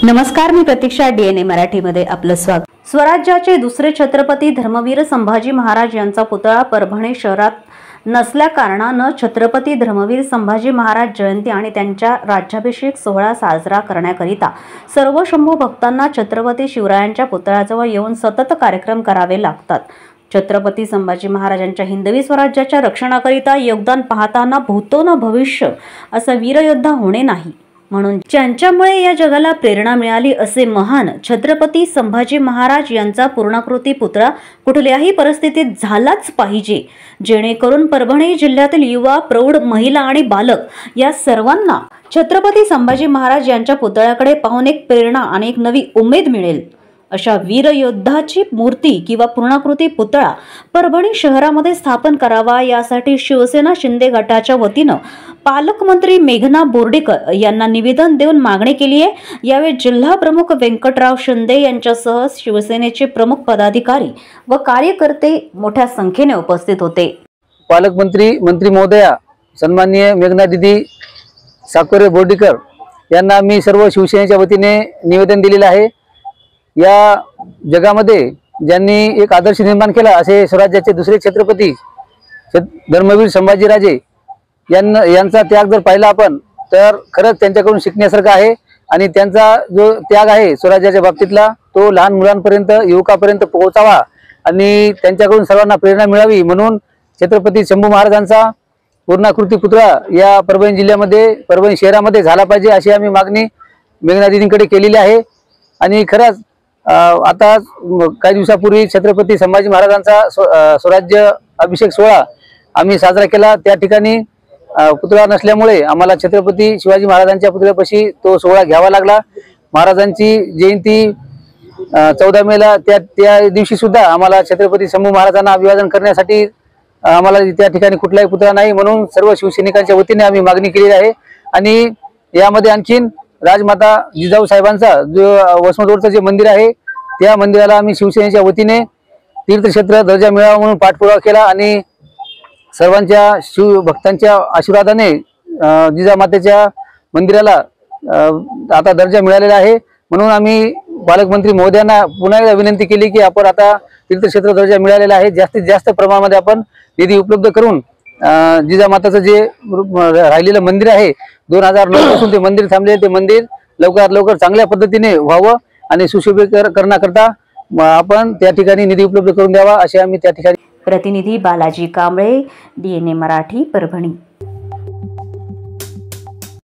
नमस्कार, मी प्रतीक्षा. DNA मराठीमध्ये आपलं स्वागत. स्वराज्याचे दुसरे छत्रपती धर्मवीर संभाजी महाराज यांचा पुतळा परभणी शहरात नसल्या कारणानं छत्रपती धर्मवीर संभाजी महाराज जयंती आणि त्यांच्या राज्याभिषेक सोहळा साजरा करण्याकरिता सर्व शंभू भक्तांना छत्रपती शिवरायांच्या पुतळ्याजवळ येऊन सतत कार्यक्रम करावे लागतात. छत्रपती संभाजी महाराजांच्या हिंदवी स्वराज्याच्या रक्षणाकरिता योगदान पाहताना भूतो न भविष्य असं वीरयोद्धा होणे नाही, म्हणून ज्यांच्यामुळे या जगाला प्रेरणा मिळाली असे महान छत्रपती संभाजी महाराज यांचा पूर्णाकृती पुतळा कुठल्याही परिस्थितीत झालाच पाहिजे, जेणेकरून परभणी जिल्ह्यातील युवा, प्रौढ, महिला आणि बालक या सर्वांना छत्रपती संभाजी महाराज यांच्या पुतळ्याकडे पाहून एक प्रेरणा आणि एक नवी उमेद मिळेल. अशा वीरयोद्धाची मूर्ती किंवा पूर्णाकृती पुतळा परभणी शहरामध्ये स्थापन करावा, यासाठी शिवसेना शिंदे गटाच्या वतीनं पालकमंत्री मेघना बोर्डीकर यांना निवेदन देऊन मागणी केली आहे. यावेळी जिल्हा प्रमुख व्यंकटराव शिंदे यांच्यासह शिवसेनेचे प्रमुख पदाधिकारी व कार्यकर्ते मोठ्या संख्येने उपस्थित होते. मंत्री महोदया सन्माननीय मेघना दीदी साकोरे बोर्डीकर यांना मी सर्व शिवसेनेच्या वतीने निवेदन दिलेले आहे. या जगामध्ये ज्यांनी एक आदर्श निर्माण केला असे स्वराज्याचे दुसरे छत्रपती धर्मवीर संभाजीराजे यांचा त्याग जर पाहिला आपण तर खरंच त्यांच्याकडून शिकण्यासारखं आहे. आणि त्यांचा जो त्याग आहे स्वराज्याच्या बाबतीतला तो लहान मुलांपर्यंत, युवकापर्यंत पोहोचावा आणि त्यांच्याकडून सर्वांना प्रेरणा मिळावी, म्हणून छत्रपती शंभू महाराजांचा पूर्णाकृती पुतळा या परभणी जिल्ह्यामध्ये, परभणी शहरामध्ये झाला पाहिजे अशी आम्ही मागणी मेघना दीदींकडे केलेली आहे. आणि खरंच आता काही दिवसापूर्वी छत्रपती संभाजी महाराजांचा स्वराज्य अभिषेक सोहळा आम्ही साजरा केला. त्या ठिकाणी पुतळा नसल्यामुळे आम्हाला छत्रपती शिवाजी महाराजांच्या पुतळ्यापाशी तो सोहळा घ्यावा लागला. महाराजांची जयंती 14 मेला त्या दिवशी सुद्धा आम्हाला छत्रपती शंभू महाराजांना अभिवादन करण्यासाठी आम्हाला त्या ठिकाणी कुठलाही पुतळा नाही, म्हणून सर्व शिवसैनिकांच्या वतीने आम्ही मागणी केलेली आहे. आणि यामध्ये आणखीन राजमाता जिजाऊ साहेबांचा जो वसमत रोडचं जे मंदिर आहे त्या मंदिराला आम्ही शिवसेनेच्या वतीने तीर्थक्षेत्र दर्जा मिळावा म्हणून पाठपुरावा केला. आणि सर्वांच्या शिवभक्तांच्या आशीर्वादाने जिजामातेच्या मंदिराला आता दर्जा मिळालेला आहे. म्हणून आम्ही पालकमंत्री महोदयांना पुन्हा एकदा विनंती केली की आपण आता तीर्थक्षेत्र दर्जा मिळालेला आहे, जास्तीत जास्त प्रमाणामध्ये आपण निधी उपलब्ध करून जिजामाताचं जे राहिलेलं मंदिर आहे 2009 पासून ते मंदिर थांबले, ते मंदिर लवकरात लवकर चांगल्या पद्धतीने व्हावं आणि सुशोभीकरणाकरता आपण त्या ठिकाणी निधी उपलब्ध करून द्यावा असे आम्ही त्या ठिकाणी. प्रतिनिधी बालाजी कांबळे, DNA मराठी, परभणी.